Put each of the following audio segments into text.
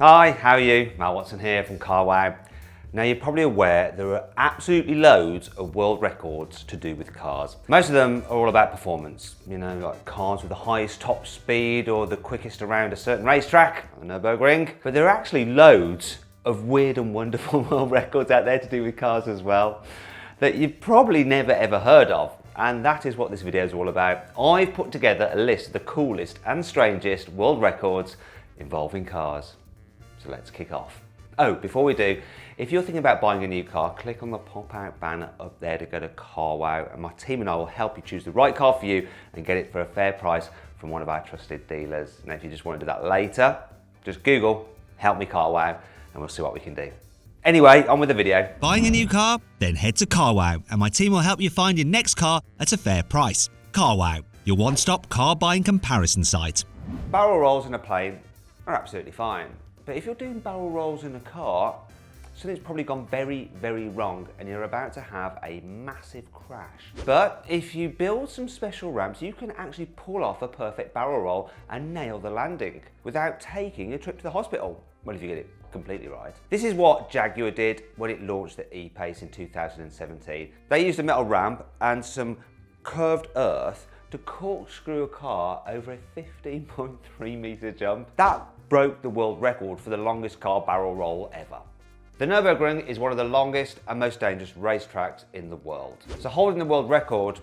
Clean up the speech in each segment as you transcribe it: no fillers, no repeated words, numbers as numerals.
Hi, how are you? Matt Watson here from Carwow. Now you're probably aware there are absolutely loads of world records to do with cars. Most of them are all about performance, you know, like cars with the highest top speed or the quickest around a certain racetrack, on the Nürburgring. But there are actually loads of weird and wonderful world records out there to do with cars as well that you've probably never ever heard of. And that is what this video is all about. I've put together a list of the coolest and strangest world records involving cars. So let's kick off. Oh, before we do, if you're thinking about buying a new car, click on the pop-out banner up there to go to CarWow, and my team and I will help you choose the right car for you and get it for a fair price from one of our trusted dealers. Now, if you just want to do that later, just Google "Help Me CarWow" and we'll see what we can do. Anyway, on with the video. Buying a new car? Then head to CarWow and my team will help you find your next car at a fair price. CarWow, your one-stop car buying comparison site. Barrel rolls in a plane are absolutely fine, but if you're doing barrel rolls in a car, something's probably gone very, very wrong and you're about to have a massive crash. But if you build some special ramps, you can actually pull off a perfect barrel roll and nail the landing without taking a trip to the hospital. Well, if you get it completely right. This is what Jaguar did when it launched the E-Pace in 2017. They used a metal ramp and some curved earth to corkscrew a car over a 15.3 meter jump. That broke the world record for the longest car barrel roll ever. The Nürburgring is one of the longest and most dangerous racetracks in the world. So holding the world record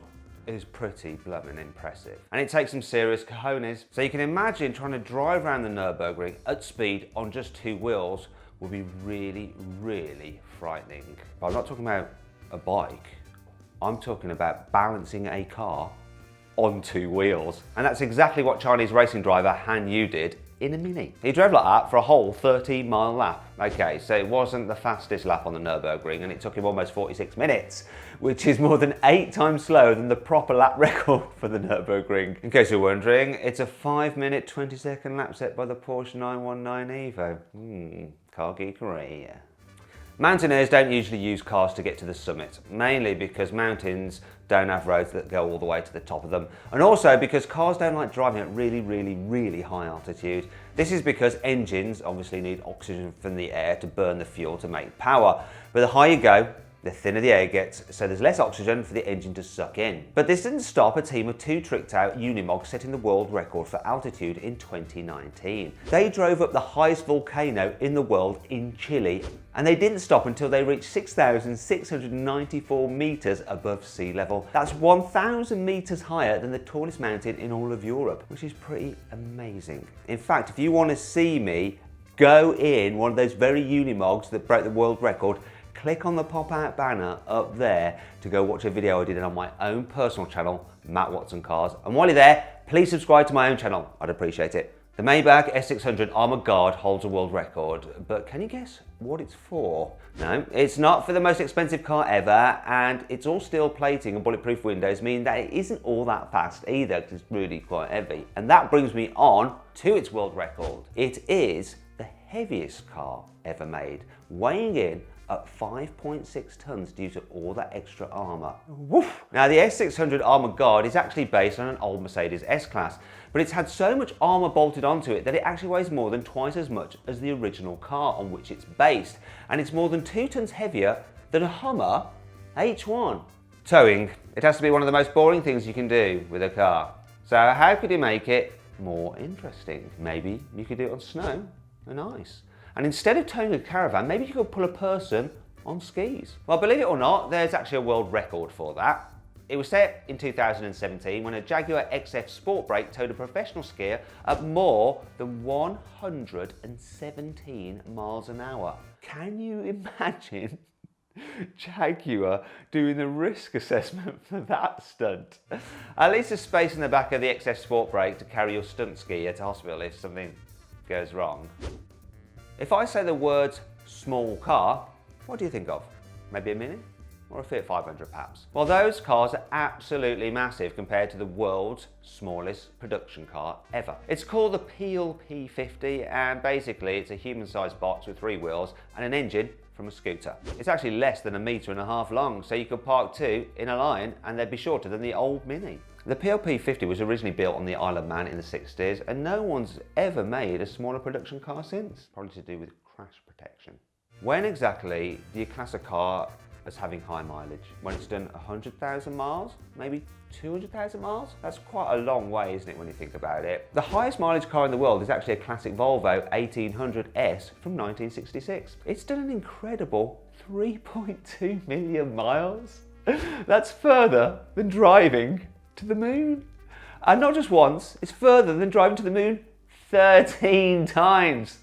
is pretty blooming impressive. And it takes some serious cojones. So you can imagine trying to drive around the Nürburgring at speed on just two wheels would be really, really frightening. But I'm not talking about a bike. I'm talking about balancing a car on two wheels. And that's exactly what Chinese racing driver Han Yu did in a Mini. He drove like that for a whole 13-mile lap. Okay, so it wasn't the fastest lap on the Nürburgring and it took him almost 46 minutes, which is more than 8 times slower than the proper lap record for the Nürburgring. In case you're wondering, it's a 5-minute, 20-second lap set by the Porsche 919 Evo. Car geekery. Mountaineers don't usually use cars to get to the summit, mainly because mountains don't have roads that go all the way to the top of them, and also because cars don't like driving at really, really, really high altitude. This is because engines obviously need oxygen from the air to burn the fuel to make power, but the higher you go, the thinner the air gets, so there's less oxygen for the engine to suck in. But this didn't stop a team of 2 tricked-out Unimogs setting the world record for altitude in 2019. They drove up the highest volcano in the world in Chile, and they didn't stop until they reached 6,694 meters above sea level. That's 1,000 meters higher than the tallest mountain in all of Europe, which is pretty amazing. In fact, if you want to see me go in one of those very Unimogs that broke the world record, click on the pop-out banner up there to go watch a video I did on my own personal channel, Matt Watson Cars. And while you're there, please subscribe to my own channel. I'd appreciate it. The Maybach S600 Armored Guard holds a world record, but can you guess what it's for? No, it's not for the most expensive car ever, and it's all steel plating and bulletproof windows, meaning that it isn't all that fast either, because it's really quite heavy. And that brings me on to its world record. It is the heaviest car ever made, weighing in at 5.6 tons due to all that extra armour. Woof! Now the S600 Armored Guard is actually based on an old Mercedes S-Class, but it's had so much armour bolted onto it that it actually weighs more than twice as much as the original car on which it's based, and it's more than 2 tons heavier than a Hummer H1. Towing, it has to be one of the most boring things you can do with a car. So how could you make it more interesting? Maybe you could do it on snow and ice. And instead of towing a caravan, maybe you could pull a person on skis. Well, believe it or not, there's actually a world record for that. It was set in 2017 when a Jaguar XF Sport Brake towed a professional skier at more than 117 miles an hour. Can you imagine Jaguar doing the risk assessment for that stunt? At least there's space in the back of the XF Sport Brake to carry your stunt skier to hospital if something goes wrong. If I say the words small car, what do you think of? Maybe a Mini or a Fiat 500 perhaps? Well, those cars are absolutely massive compared to the world's smallest production car ever. It's called the Peel P50, and basically it's a human-sized box with 3 wheels and an engine from a scooter. It's actually less than 1.5 meters long, so you could park 2 in a line and they'd be shorter than the old Mini. The PLP 50 was originally built on the Isle of Man in the 60s, and no one's ever made a smaller production car since, probably to do with crash protection. When exactly do you class a car as having high mileage? When it's done 100,000 miles? Maybe 200,000 miles? That's quite a long way, isn't it, when you think about it? The highest mileage car in the world is actually a classic Volvo 1800S from 1966. It's done an incredible 3.2 million miles. That's further than driving to the moon. And not just once, it's further than driving to the moon 13 times.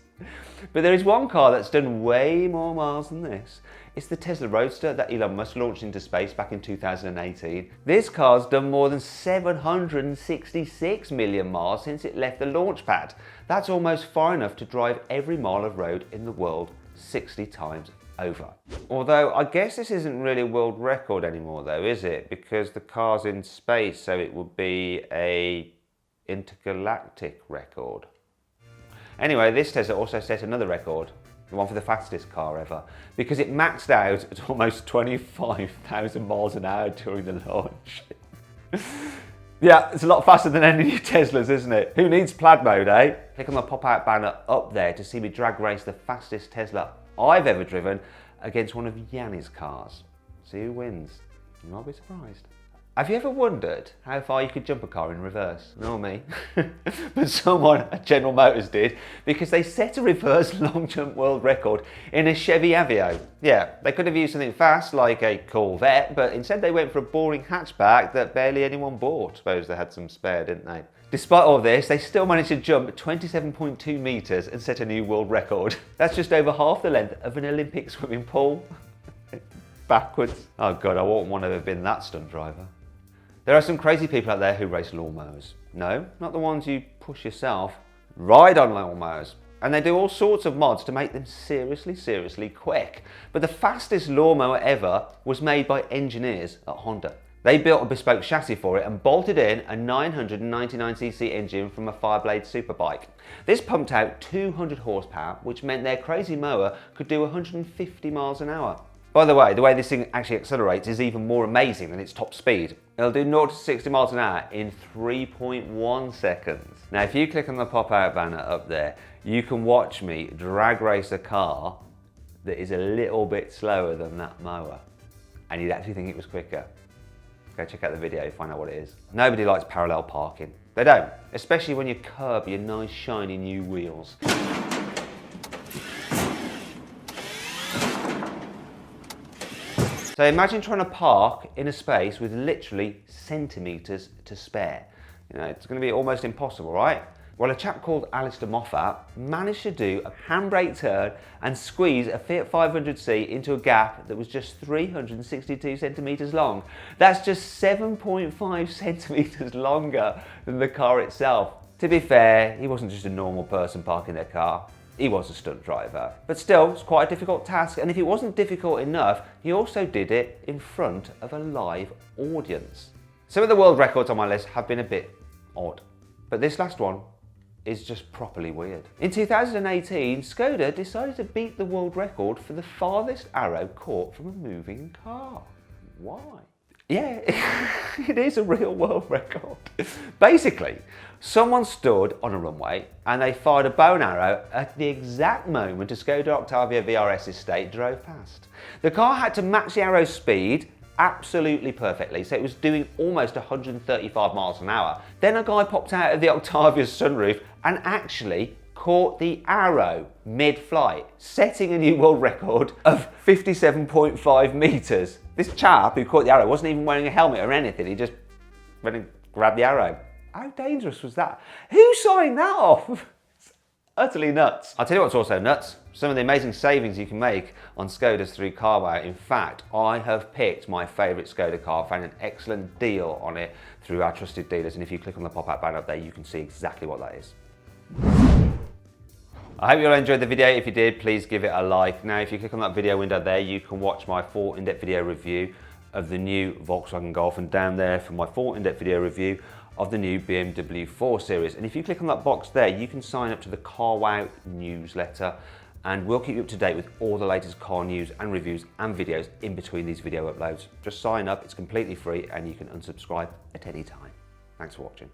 But there is one car that's done way more miles than this. It's the Tesla Roadster that Elon Musk launched into space back in 2018. This car's done more than 766 million miles since it left the launch pad. That's almost far enough to drive every mile of road in the world 60 times over. Although I guess this isn't really a world record anymore though, is it? Because the car's in space, so it would be a intergalactic record. Anyway, this Tesla also set another record, the one for the fastest car ever, because it maxed out at almost 25,000 miles an hour during the launch. Yeah, it's a lot faster than any new Teslas, isn't it? Who needs plaid mode, eh? Click on the pop-out banner up there to see me drag race the fastest Tesla I've ever driven against one of Yanni's cars. See who wins. You might be surprised. Have you ever wondered how far you could jump a car in reverse? Not me. But someone at General Motors did, because they set a reverse long jump world record in a Chevy Aveo. Yeah, they could have used something fast like a Corvette, but instead they went for a boring hatchback that barely anyone bought. Suppose they had some spare, didn't they? Despite all this, they still managed to jump 27.2 metres and set a new world record. That's just over half the length of an Olympic swimming pool. Backwards. Oh God, I wouldn't want to have been that stunt driver. There are some crazy people out there who race lawnmowers. No, not the ones you push yourself. Ride on lawnmowers. And they do all sorts of mods to make them seriously quick. But the fastest lawnmower ever was made by engineers at Honda. They built a bespoke chassis for it and bolted in a 999cc engine from a Fireblade superbike. This pumped out 200 horsepower, which meant their crazy mower could do 150 miles an hour. By the way this thing actually accelerates is even more amazing than its top speed. It'll do 0 to 60 miles an hour in 3.1 seconds. Now, if you click on the pop-out banner up there, you can watch me drag race a car that is a little bit slower than that mower. And you'd actually think it was quicker. Go check out the video, find out what it is. Nobody likes parallel parking. They don't, especially when you curb your nice shiny new wheels. So imagine trying to park in a space with literally centimetres to spare. You know, it's going to be almost impossible, right? Well, a chap called Alistair Moffat managed to do a handbrake turn and squeeze a Fiat 500c into a gap that was just 362 centimetres long. That's just 7.5 centimetres longer than the car itself. To be fair, he wasn't just a normal person parking their car. He was a stunt driver. But still, it's quite a difficult task, and if it wasn't difficult enough, he also did it in front of a live audience. Some of the world records on my list have been a bit odd, but this last one is just properly weird. In 2018, Skoda decided to beat the world record for the farthest arrow caught from a moving car. Why? Yeah, it is a real world record. Basically, someone stood on a runway and they fired a bow and arrow at the exact moment a Skoda Octavia VRS estate drove past. The car had to match the arrow's speed absolutely perfectly, so it was doing almost 135 miles an hour. Then a guy popped out of the Octavia's sunroof and actually caught the arrow mid-flight, setting a new world record of 57.5 metres. This chap who caught the arrow wasn't even wearing a helmet or anything, he just went and grabbed the arrow. How dangerous was that? Who signed that off? It's utterly nuts. I'll tell you what's also nuts. Some of the amazing savings you can make on Skodas through carwow. In fact, I have picked my favourite Skoda car, found an excellent deal on it through our trusted dealers, and if you click on the pop-up banner up there, you can see exactly what that is. I hope you all enjoyed the video. If you did, please give it a like. Now, if you click on that video window there, you can watch my full in-depth video review of the new Volkswagen Golf, and down there for my full in-depth video review of the new BMW 4 Series. And if you click on that box there, you can sign up to the carwow newsletter, and we'll keep you up to date with all the latest car news and reviews and videos in between these video uploads. Just sign up, it's completely free, and you can unsubscribe at any time. Thanks for watching.